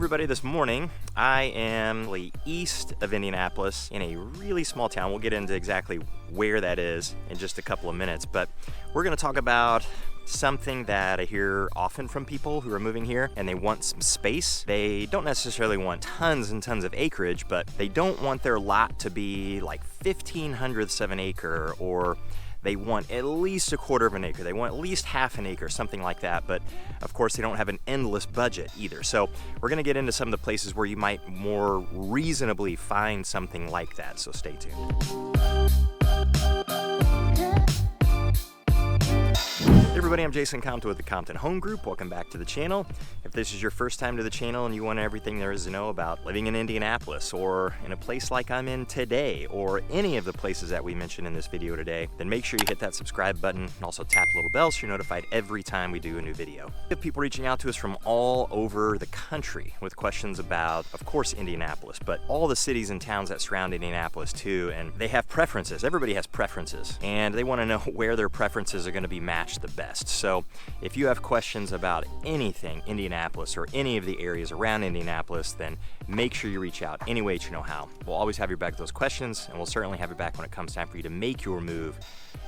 everybody, this morning I am east of Indianapolis in a really small town. We'll get into exactly where that is in just a couple of minutes, but we're going to talk about something that I hear often from people who are moving here and they want some space. They don't necessarily want tons and tons of acreage, but they don't want their lot to be like 1/1500ths of an acre, or they want at least 1/4 of an acre. They want at least half an acre, something like that. But of course, they don't have an endless budget either. So we're gonna get into some of the places where you might more reasonably find something like that. So stay tuned. Hey everybody, I'm Jason Compton with the Compton Home Group. Welcome back to the channel. If this is your first time to the channel and you want everything there is to know about living in Indianapolis or in a place like I'm in today, or any of the places that we mentioned in this video today, then make sure you hit that subscribe button and also tap the little bell so you're notified every time we do a new video. We have people reaching out to us from all over the country with questions about, of course, Indianapolis, but all the cities and towns that surround Indianapolis too, and they have preferences. Everybody has preferences, and they want to know where their preferences are going to be matched the best. So if you have questions about anything Indianapolis or any of the areas around Indianapolis, then make sure you reach out any way that you know how. We'll always have your back with those questions, and we'll certainly have your back when it comes time for you to make your move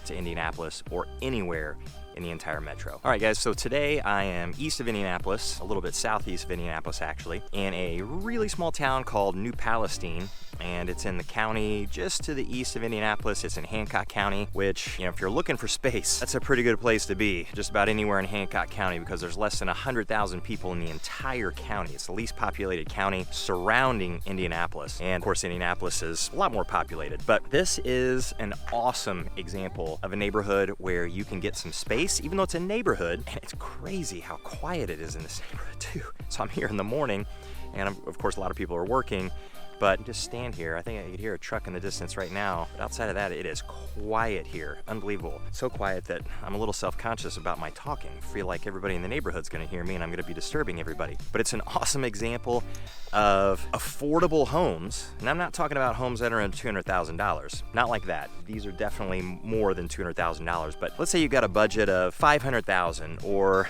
to Indianapolis or anywhere in the entire metro. All right guys, so today I am east of Indianapolis, a little bit southeast of Indianapolis actually, in a really small town called New Palestine, and it's in the county just to the east of Indianapolis. It's in Hancock County, which, if you're looking for space, that's a pretty good place to be, just about anywhere in Hancock County, because there's less than 100,000 people in the entire county. It's the least populated county surrounding Indianapolis, and of course Indianapolis is a lot more populated, but this is an awesome example of a neighborhood where you can get some space, even though it's a neighborhood, and it's crazy how quiet it is in this neighborhood too. So I'm here in the morning, and of course a lot of people are working, but just stand here. I think I could hear a truck in the distance right now, but outside of that, it is quiet here. Unbelievable. So quiet that I'm a little self-conscious about my talking. I feel like everybody in the neighborhood's gonna hear me and I'm gonna be disturbing everybody. But it's an awesome example of affordable homes, and I'm not talking about homes that are under $200,000. Not like that. These are definitely more than $200,000, but let's say you got a budget of $500,000, or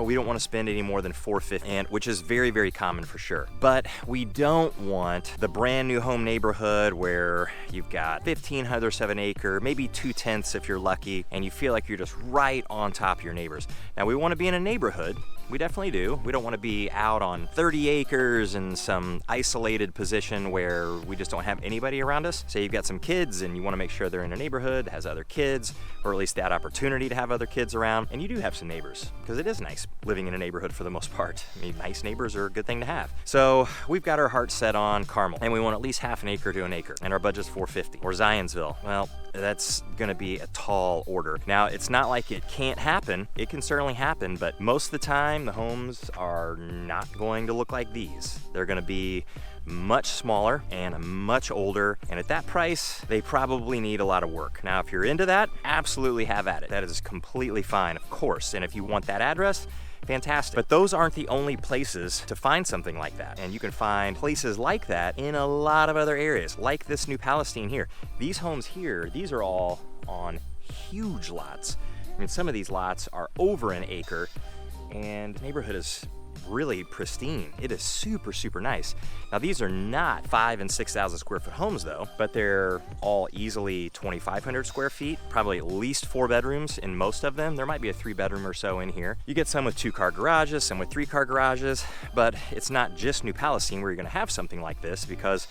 we don't want to spend any more than $450,000, and which is very, very common for sure. But we don't want the brand new home neighborhood where you've got 1/1500ths of an acre, maybe 2/10ths if you're lucky, and you feel like you're just right on top of your neighbors. Now we want to be in a neighborhood. We definitely do. We don't want to be out on 30 acres in some isolated position where we just don't have anybody around us. Say you've got some kids and you want to make sure they're in a neighborhood that has other kids, or at least that opportunity to have other kids around. And you do have some neighbors, because it is nice living in a neighborhood for the most part. I mean, nice neighbors are a good thing to have. So we've got our heart set on Carmel, and we want at least half an acre to an acre, and our budget's $450,000. Or Zionsville. Well, that's gonna be a tall order. Now, it's not like it can't happen. It can certainly happen, but most of the time, the homes are not going to look like these. They're gonna be much smaller and much older, and at that price, they probably need a lot of work. Now, if you're into that, absolutely have at it. That is completely fine, of course, and if you want that address, fantastic. But those aren't the only places to find something like that. And you can find places like that in a lot of other areas, like this New Palestine here. These homes here, these are all on huge lots. I mean, some of these lots are over an acre, and the neighborhood is really pristine. It is super, super nice. Now, these are not 5,000 and 6,000 square foot homes though, but they're all easily 2,500 square feet, probably at least 4 bedrooms in most of them. There might be a 3-bedroom or so in here. You get some with 2-car garages, some with 3-car garages, but it's not just New Palestine where you're gonna have something like this, because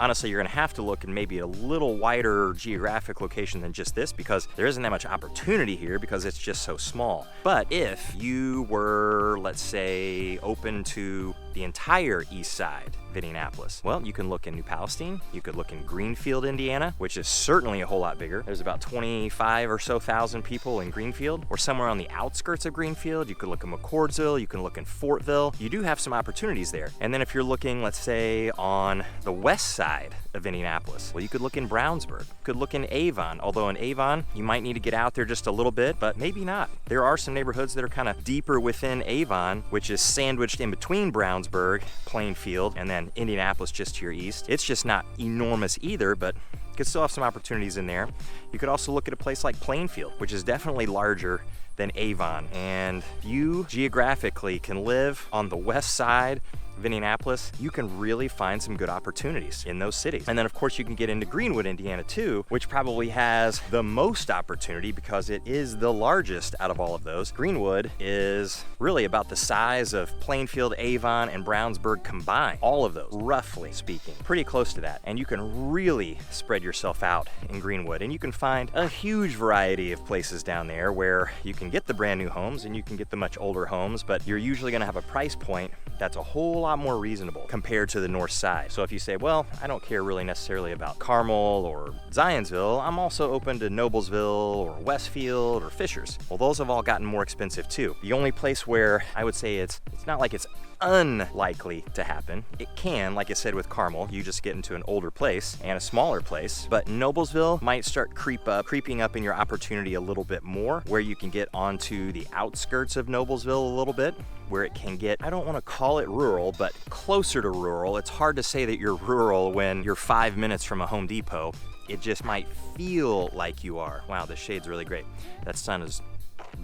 honestly, you're gonna have to look in maybe a little wider geographic location than just this, because there isn't that much opportunity here because it's just so small. But if you were, let's say, open to the entire east side of Indianapolis, well, you can look in New Palestine, you could look in Greenfield, Indiana, which is certainly a whole lot bigger. There's about 25 or so thousand people in Greenfield, or somewhere on the outskirts of Greenfield. You could look in McCordsville, you can look in Fortville. You do have some opportunities there. And then if you're looking, let's say, on the west side of Indianapolis, well, you could look in Brownsburg, you could look in Avon, although in Avon, you might need to get out there just a little bit, but maybe not. There are some neighborhoods that are kind of deeper within Avon, which is sandwiched in between Brownsburg, Plainfield, and then Indianapolis just to your east. It's just not enormous either, but you could still have some opportunities in there. You could also look at a place like Plainfield, which is definitely larger than Avon, and you geographically can live on the west side of Indianapolis, you can really find some good opportunities in those cities. And then of course you can get into Greenwood, Indiana too, which probably has the most opportunity because it is the largest out of all of those. Greenwood is really about the size of Plainfield, Avon, and Brownsburg combined. All of those, roughly speaking, pretty close to that. And you can really spread yourself out in Greenwood, and you can find a huge variety of places down there where you can get the brand new homes and you can get the much older homes, but you're usually gonna have a price point that's a whole lot more reasonable compared to the north side. So if you say, well, I don't care really necessarily about Carmel or Zionsville, I'm also open to Noblesville or Westfield or Fishers. Well, those have all gotten more expensive too. The only place where I would say it's not like it's unlikely to happen. It can, like I said with Carmel, you just get into an older place and a smaller place, but Noblesville might start creeping up in your opportunity a little bit more, where you can get onto the outskirts of Noblesville a little bit, where it can get, I don't want to call it rural, but closer to rural. It's hard to say that you're rural when you're 5 minutes from a Home Depot. It just might feel like you are. Wow, this shade's really great. That sun is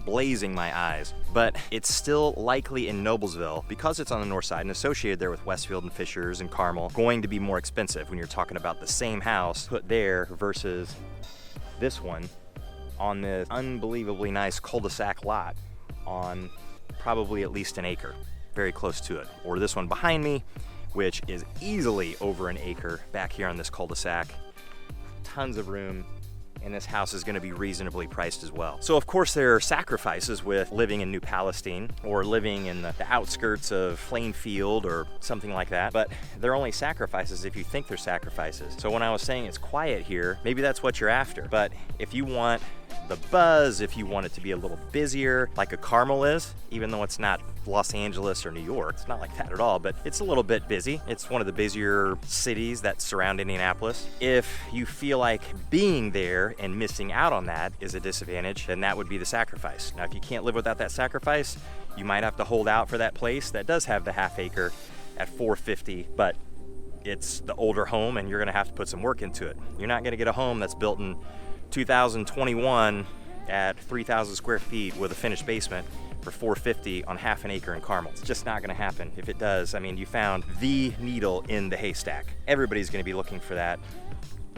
blazing my eyes, but it's still likely in Noblesville, because it's on the north side and associated there with Westfield and Fishers and Carmel, going to be more expensive when you're talking about the same house put there versus this one on this unbelievably nice cul-de-sac lot on probably at least an acre, very close to it. Or this one behind me, which is easily over an acre back here on this cul-de-sac. Tons of room. And this house is going to be reasonably priced as well. So of course there are sacrifices with living in New Palestine or living in the outskirts of Plainfield or something like that, but they're only sacrifices if you think they're sacrifices. So when I was saying it's quiet here, maybe that's what you're after. But if you want the buzz, if you want it to be a little busier, like a Carmel is, even though it's not Los Angeles or New York, it's not like that at all, but it's a little bit busy. It's one of the busier cities that surround Indianapolis. If you feel like being there and missing out on that is a disadvantage, then that would be the sacrifice. Now, if you can't live without that sacrifice, you might have to hold out for that place that does have the half acre at $450, but it's the older home and you're gonna have to put some work into it. You're not gonna get a home that's built in 2021 at 3,000 square feet with a finished basement for $450 on half an acre in Carmel. It's just not gonna happen. If it does, I mean, you found the needle in the haystack. Everybody's gonna be looking for that.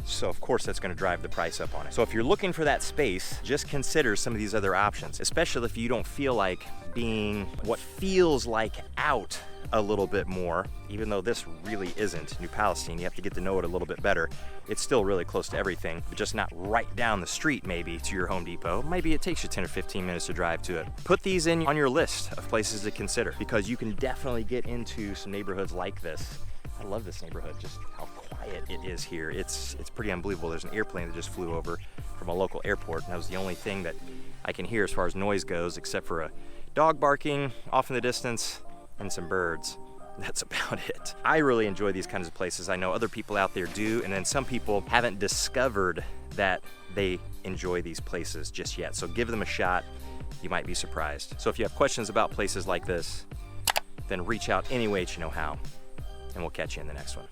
So of course that's gonna drive the price up on it. So if you're looking for that space, just consider some of these other options, especially if you don't feel like being what feels like out a little bit more, even though this really isn't New Palestine. You have to get to know it a little bit better. It's still really close to everything, but just not right down the street maybe to your Home Depot. Maybe it takes you 10 or 15 minutes to drive to it. Put these in on your list of places to consider, because you can definitely get into some neighborhoods like this. I love this neighborhood, just how quiet it is here. It's pretty unbelievable. There's an airplane that just flew over from a local airport, and that was the only thing that I can hear as far as noise goes, except for a dog barking off in the distance and some birds. That's about it. I really enjoy these kinds of places. I know other people out there do, and then some people haven't discovered that they enjoy these places just yet. So give them a shot. You might be surprised. So if you have questions about places like this, then reach out any way that you know how, and we'll catch you in the next one.